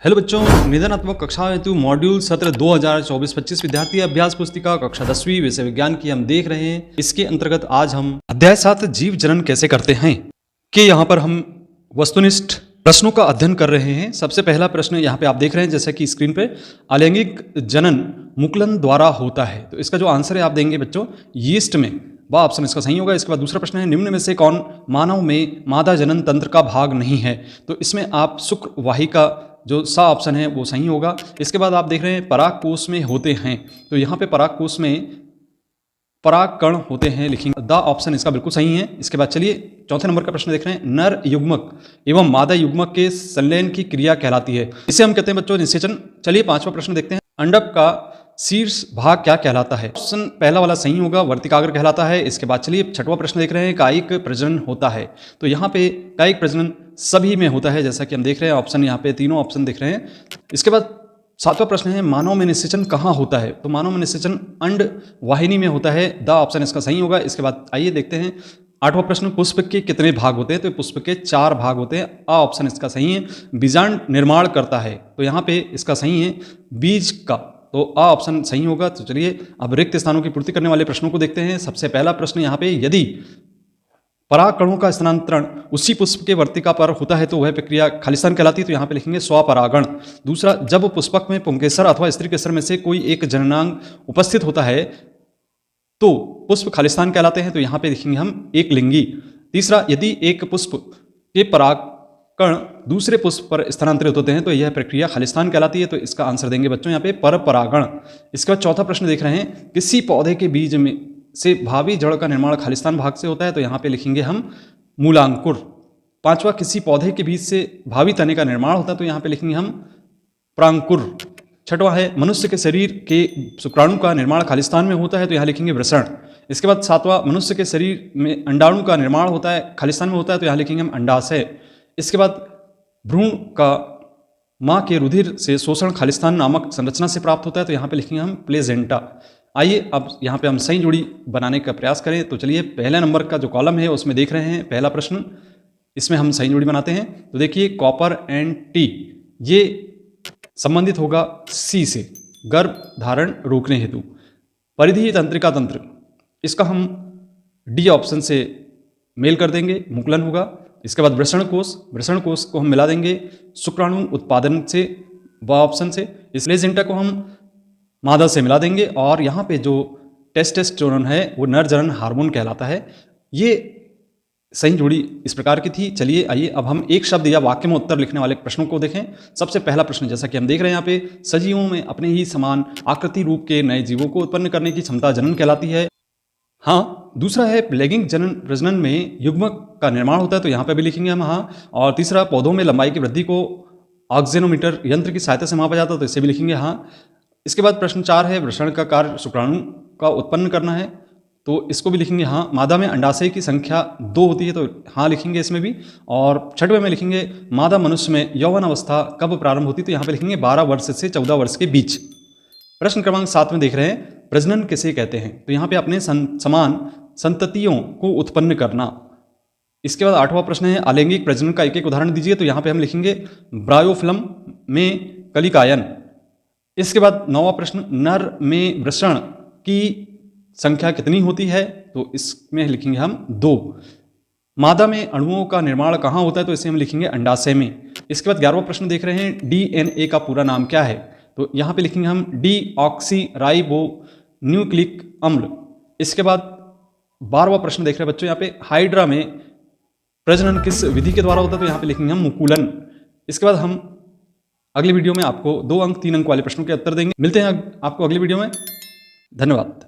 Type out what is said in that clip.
Hello बच्चों, निदानात्मक कक्षा हेतु मॉड्यूल सत्र 2024-25 विद्यार्थी अभ्यास पुस्तिका कक्षा 10वीं विषय विज्ञान की हम देख रहे हैं। इसके अंतर्गत आज हम अध्याय 7 जीव जनन कैसे करते हैं कि यहाँ पर हम वस्तुनिष्ठ प्रश्नों का अध्ययन कर रहे हैं। सबसे पहला प्रश्न यहाँ पे आप देख रहे हैं जैसा कि स्क्रीन पे, अलैंगिक जनन मुकुलन द्वारा होता है। तो इसका जो आंसर है आप देंगे बच्चों यीस्ट में, वह ऑप्शन इसका सही होगा। इसके बाद दूसरा प्रश्न है, निम्न में से कौन मानव में मादा जनन तंत्र का भाग नहीं है? तो इसमें आप शुक्र वाहिका जो सा ऑप्शन है वो सही होगा। इसके बाद आप देख रहे हैं परागकोश में होते हैं, तो यहाँ पे परागकोश में पराग कण होते हैं, लिखेंगे द ऑप्शन इसका बिल्कुल सही है। इसके बाद चलिए चौथे नंबर का प्रश्न देख रहे हैं, नर युग्मक एवं मादा युग्मक के संलयन की क्रिया कहलाती है, इसे हम कहते हैं बच्चों निषेचन। चलिए पांचवा प्रश्न देखते हैं, अंडक का शीर्ष भाग क्या कहलाता है? ऑप्शन पहला वाला सही होगा, वर्तिकाग्र कहलाता है। इसके बाद चलिए छठवां प्रश्न देख रहे हैं, कायिक प्रजनन होता है, तो यहाँ पे कायिक प्रजनन सभी में होता है जैसा कि हम देख रहे हैं, ऑप्शन यहाँ पे तीनों ऑप्शन दिख रहे हैं। इसके बाद सातवां प्रश्न है, मानव में निषेचन कहाँ होता है? तो मानव में निषेचन अंड वाहिनी में होता है, द ऑप्शन इसका सही होगा। इसके बाद आइए देखते हैं आठवां प्रश्न, पुष्प के कितने भाग होते हैं? तो पुष्प के 4 भाग होते हैं, आ ऑप्शन इसका सही है। बीजांड निर्माण करता है, तो यहाँ पे इसका सही है बीज का, तो आ ऑप्शन सही होगा। तो चलिए अब रिक्त स्थानों की पूर्ति करने वाले प्रश्नों को देखते हैं। सबसे पहला प्रश्न यहाँ पे, यदि पराग कणों का स्थानांतरण उसी पुष्प के वर्तिका पर होता है तो वह प्रक्रिया खालिस्तान कहलाती है, तो यहाँ पे लिखेंगे स्वपरागण। दूसरा, जब पुष्पक में पुंकेसर अथवा स्त्री केसर में से कोई एक जननांग उपस्थित होता है तो पुष्प खालिस्तान कहलाते हैं, तो यहाँ पे लिखेंगे हम एक लिंगी। तीसरा, यदि एक पुष्प के पराग कण दूसरे पुष्प पर स्थानांतरित होते हैं तो यह प्रक्रिया खालिस्तान कहलाती है, तो इसका आंसर देंगे बच्चों यहाँ पे पर परागण। इसके बाद चौथा प्रश्न देख रहे हैं, किसी पौधे के बीज में से भावी जड़ का निर्माण खालिस्तान भाग से होता है, तो यहाँ पे लिखेंगे हम मूलांकुर। पांचवा, किसी पौधे के बीज से भावी तने का निर्माण होता है, तो यहाँ पे लिखेंगे हम प्रांकुर। छठवां है, मनुष्य के शरीर के शुक्राणु का निर्माण खालिस्तान में होता है, तो यहाँ लिखेंगे वृषण। इसके बाद सातवां, मनुष्य के शरीर में अंडाणु का निर्माण होता है, खालिस्तान में होता है, तो यहाँ लिखेंगे हम अंडाशय। इसके बाद भ्रूण का माँ के रुधिर से शोषण खालिस्तान नामक संरचना से प्राप्त होता है, तो यहाँ पे लिखेंगे हम प्लेजेंटा। आइए अब यहाँ पे हम सही जोड़ी बनाने का प्रयास करें। तो चलिए पहले नंबर का जो कॉलम है उसमें देख रहे हैं पहला प्रश्न, इसमें हम सही जोड़ी बनाते हैं। तो देखिए कॉपर एंड टी ये संबंधित होगा सी से, गर्भ धारण रोकने हेतु। परिधीय तंत्रिका तंत्र, इसका हम डी ऑप्शन से मेल कर देंगे, मुकुलन होगा। इसके बाद वृषण कोश को हम मिला देंगे शुक्राणु उत्पादन से, व ऑप्शन से। इस प्लेजेंटा को हम मादा से मिला देंगे, और यहाँ पे जो टेस्टोस्टेरोन है वो नर जनन हार्मोन कहलाता है। ये सही जोड़ी इस प्रकार की थी। चलिए आइए अब हम एक शब्द या वाक्य में उत्तर लिखने वाले प्रश्नों को देखें। सबसे पहला प्रश्न जैसा कि हम देख रहे हैं यहाँ पे, सजीवों में अपने ही समान आकृति रूप के नए जीवों को उत्पन्न करने की क्षमता जनन कहलाती है। हाँ। दूसरा है, लैंगिक जनन प्रजनन में युग्मक का निर्माण होता है, तो यहाँ पे भी लिखेंगे हम हाँ। और तीसरा, पौधों में लंबाई की वृद्धि को ऑक्जेनोमीटर यंत्र की सहायता से मापा जाता है, तो इसे भी लिखेंगे हाँ। इसके बाद प्रश्न 4 है, वृषण का कार्य शुक्राणु का उत्पन्न करना है, तो इसको भी लिखेंगे हाँ। मादा में अंडाशय की संख्या 2 होती है, तो हाँ लिखेंगे इसमें भी। और छठवें में लिखेंगे, मादा मनुष्य में यौवन अवस्था कब प्रारंभ होती है, तो यहाँ पे लिखेंगे 12 वर्ष से 14 वर्ष के बीच। प्रश्न क्रमांक 7 में देख रहे हैं, प्रजनन किसे कहते हैं? तो यहाँ पे अपने समान संततियों को उत्पन्न करना। इसके बाद 8वां प्रश्न है, अलैंगिक प्रजनन का एक एक उदाहरण दीजिए, तो यहाँ पे हम लिखेंगे ब्रायोफ्लम में कलिकायन। इसके बाद 9वां प्रश्न, नर में वृषण की संख्या कितनी होती है? तो इसमें लिखेंगे हम 2। मादा में अणुओं का निर्माण कहाँ होता है? तो इसे हम लिखेंगे अंडाशय में। इसके बाद 11वां प्रश्न देख रहे हैं, डीएनए का पूरा नाम क्या है? तो यहाँ पे लिखेंगे हम डी ऑक्सी राइबो न्यूक्लिक अम्ल। इसके बाद 12वां प्रश्न देख रहे हैं बच्चों, यहाँ पे हाइड्रा में प्रजनन किस विधि के द्वारा होता है? तो यहाँ पे लिखेंगे हम मुकुलन। इसके बाद हम अगली वीडियो में आपको 2 अंक 3 अंक वाले प्रश्नों के उत्तर देंगे। मिलते हैं आपको अगली वीडियो में। धन्यवाद।